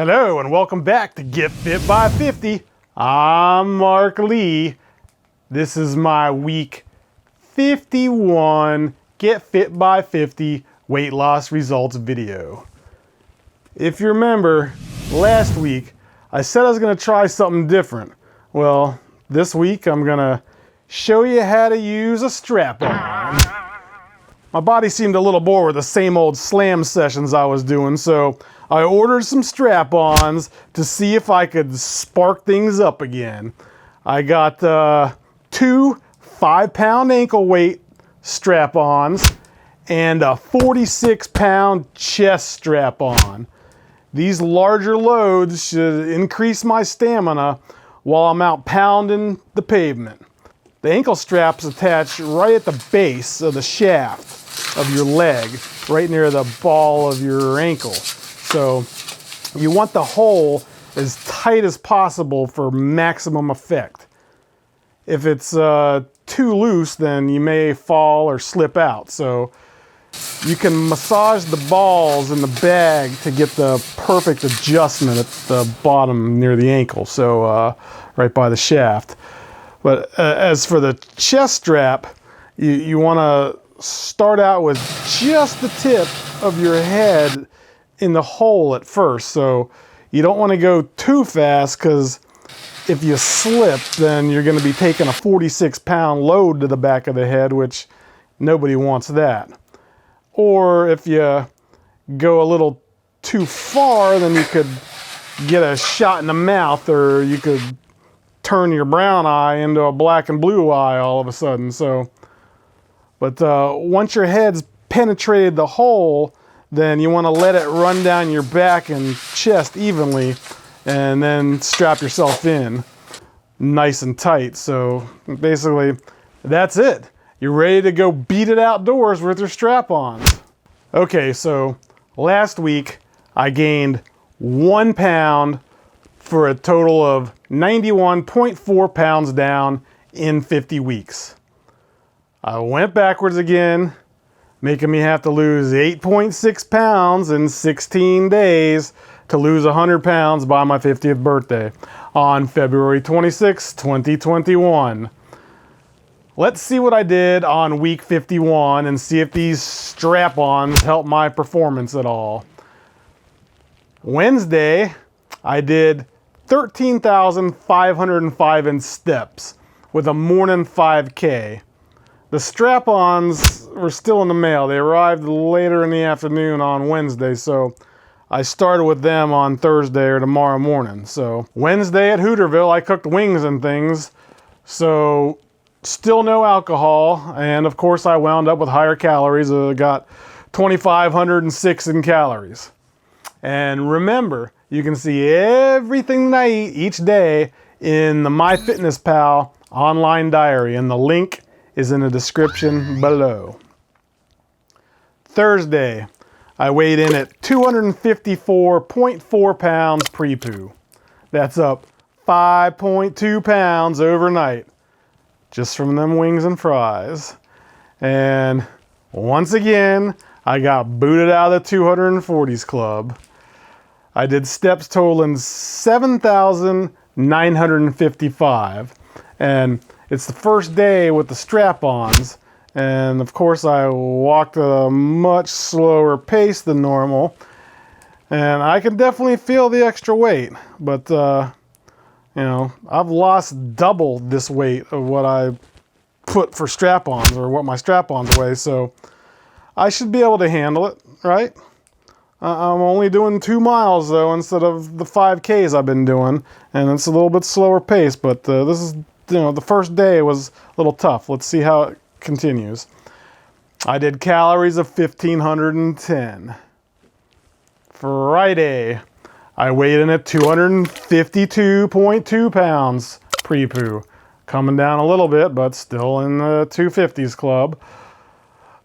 Hello and welcome back to Get Fit by 50. I'm Mark Lee. This is my week 51 Get Fit by 50 weight loss results video. If you remember, last week I said I was going to try something different. Well, this week I'm going to show you how to use a strap-on. My body seemed a little bored with the same old slam sessions I was doing, so I ordered some strap-ons to see if I could spark things up again. I got 2 5-pound ankle weight strap-ons and a 46-pound chest strap-on. These larger loads should increase my stamina while I'm out pounding the pavement. The ankle straps attach right at the base of the shaft of your leg, right near the ball of your ankle. So you want the hole as tight as possible for maximum effect. If it's too loose, then you may fall or slip out. So you can massage the balls in the bag to get the perfect adjustment at the bottom near the ankle, so right by the shaft. But as for the chest strap, you want to start out with just the tip of your head in the hole at first. So you don't want to go too fast, because if you slip, then you're going to be taking a 46-pound load to the back of the head, which nobody wants that. Or if you go a little too far, then you could get a shot in the mouth, or you could turn your brown eye into a black and blue eye all of a sudden. But once your head's penetrated the hole, then you want to let it run down your back and chest evenly, and then strap yourself in nice and tight. So basically, that's it. You're ready to go beat it outdoors with your strap-ons. Okay, so last week I gained 1 pound for a total of 91.4 pounds down in 50 weeks. I went backwards again, making me have to lose 8.6 pounds in 16 days to lose 100 pounds by my 50th birthday on February 26, 2021. Let's see what I did on week 51 and see if these strap-ons help my performance at all. Wednesday, I did 13,505 in steps with a morning 5K. The strap-ons were still in the mail. They arrived later in the afternoon on Wednesday, so I started with them on Thursday or tomorrow morning. So Wednesday at Hooterville, I cooked wings and things, so still no alcohol, and of course I wound up with higher calories. I got 2,506 in calories. And remember, you can see everything that I eat each day in the MyFitnessPal online diary, and the link is in the description below. Thursday, I weighed in at 254.4 pounds pre-poo. That's up 5.2 pounds overnight, just from them wings and fries. And once again, I got booted out of the 240s club. I did steps totaling 7,955, and it's the first day with the strap-ons, and of course I walked at a much slower pace than normal, and I can definitely feel the extra weight, but you know, I've lost double this weight of what I put for strap-ons, or what my strap-ons weigh, so I should be able to handle it, right? I'm only doing 2 miles though, instead of the 5Ks I've been doing, and it's a little bit slower pace, but this is, you know, the first day was a little tough. Let's see how it continues. I did calories of 1,510. Friday, I weighed in at 252.2 pounds pre-poo. Coming down a little bit, but still in the 250s club.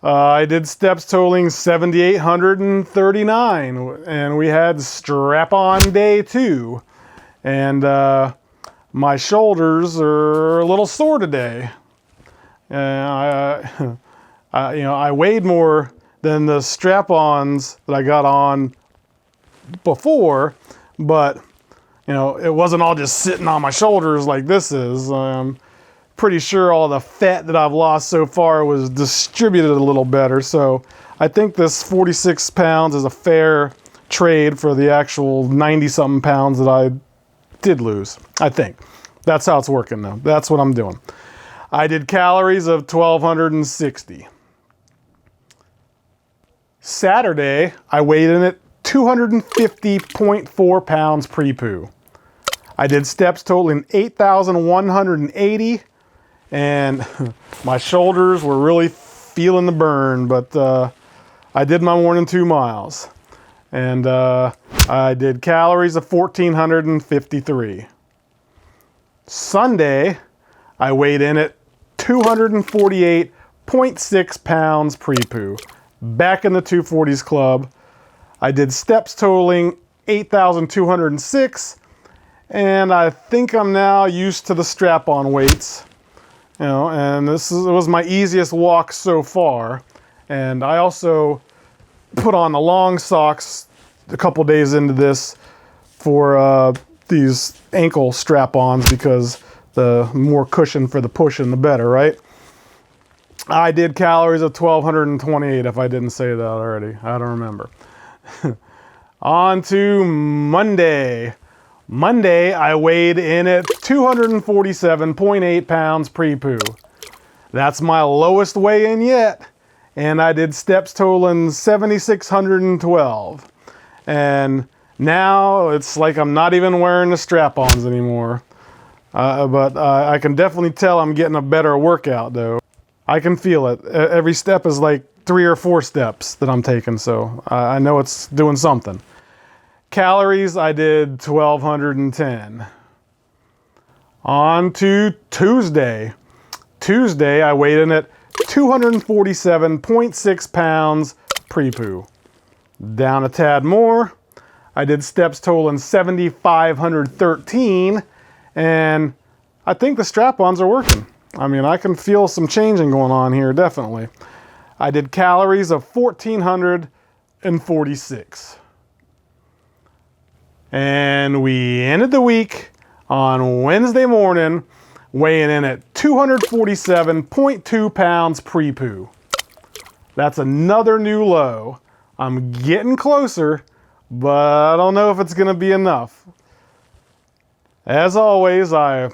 I did steps totaling 7,839, and we had strap-on day 2. And my shoulders are a little sore today. I weighed more than the strap-ons that I got on before, but you know, it wasn't all just sitting on my shoulders like this is. I'm pretty sure all the fat that I've lost so far was distributed a little better. So I think this 46 pounds is a fair trade for the actual 90-something pounds that I did lose. I think. That's how it's working though. That's what I'm doing. I did calories of 1,260. Saturday, I weighed in at 250.4 pounds pre-poo. I did steps totaling 8,180, and my shoulders were really feeling the burn, but I did my morning 2 miles. And I did calories of 1,453. Sunday, I weighed in at 248.6 pounds pre-poo. Back in the 240s club. I did steps totaling 8,206, and I think I'm now used to the strap-on weights. You know, and it was my easiest walk so far. And I also put on the long socks a couple days into this for these ankle strap-ons, because the more cushion for the pushing, the better, right? I did calories of 1,228, if I didn't say that already. I don't remember. On to Monday. Monday, I weighed in at 247.8 pounds pre-poo. That's my lowest weigh-in yet. And I did steps totaling 7,612. And now it's like I'm not even wearing the strap-ons anymore. But I can definitely tell I'm getting a better workout though. I can feel it. Every step is like 3 or 4 steps that I'm taking, so I know it's doing something. Calories, I did 1,210. On to Tuesday. Tuesday, I weighed in at 247.6 pounds pre-poo. Down a tad more. I did steps totaling 7,513, and I think the strap-ons are working. I mean, I can feel some changing going on here, definitely. I did calories of 1,446. And we ended the week on Wednesday morning, weighing in at 247.2 pounds pre-poo. That's another new low. I'm getting closer, but I don't know if it's going to be enough. As always, I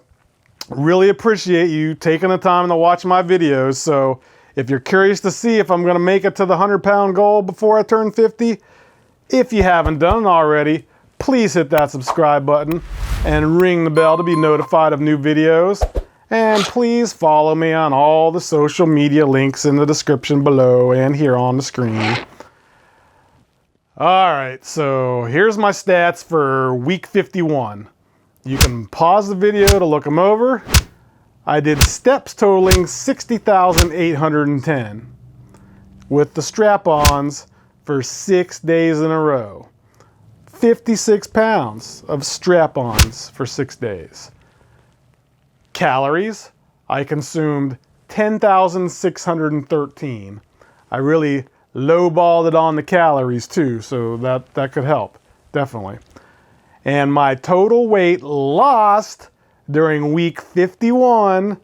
really appreciate you taking the time to watch my videos. So if you're curious to see if I'm going to make it to the 100-pound goal before I turn 50, if you haven't done it already, please hit that subscribe button and ring the bell to be notified of new videos. And please follow me on all the social media links in the description below and here on the screen. All right, so here's my stats for week 51. You can pause the video to look them over. I did steps totaling 60,810 with the strap-ons for 6 days in a row. 56 pounds of strap-ons for 6 days. Calories, I consumed 10,613. I really lowballed it on the calories too, so that could help, definitely. And my total weight lost during week 51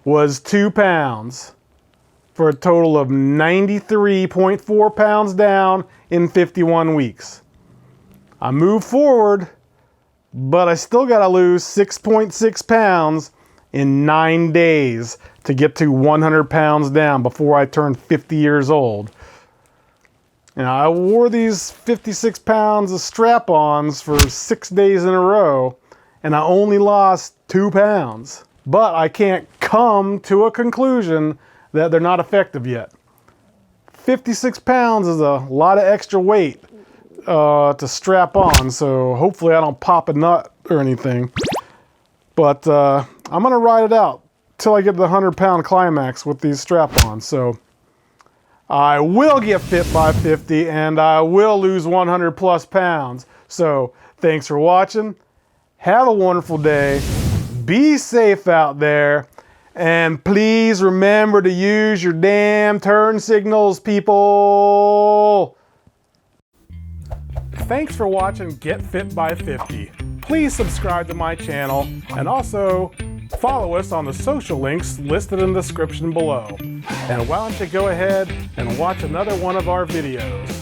was 2 pounds for a total of 93.4 pounds down in 51 weeks. I moved forward, but I still got to lose 6.6 pounds in 9 days to get to 100 pounds down before I turn 50 years old. You know, I wore these 56 pounds of strap-ons for 6 days in a row, and I only lost 2 pounds. But I can't come to a conclusion that they're not effective yet. 56 pounds is a lot of extra weight to strap on, so hopefully I don't pop a nut or anything. But I'm gonna ride it out till I get to the 100-pound climax with these strap-ons. So I will get fit by 50 and I will lose 100 plus pounds. So thanks for watching. Have a wonderful day. Be safe out there. And please remember to use your damn turn signals, people. Thanks for watching Get Fit by 50. Please subscribe to my channel and also follow us on the social links listed in the description below. And why don't you go ahead and watch another one of our videos.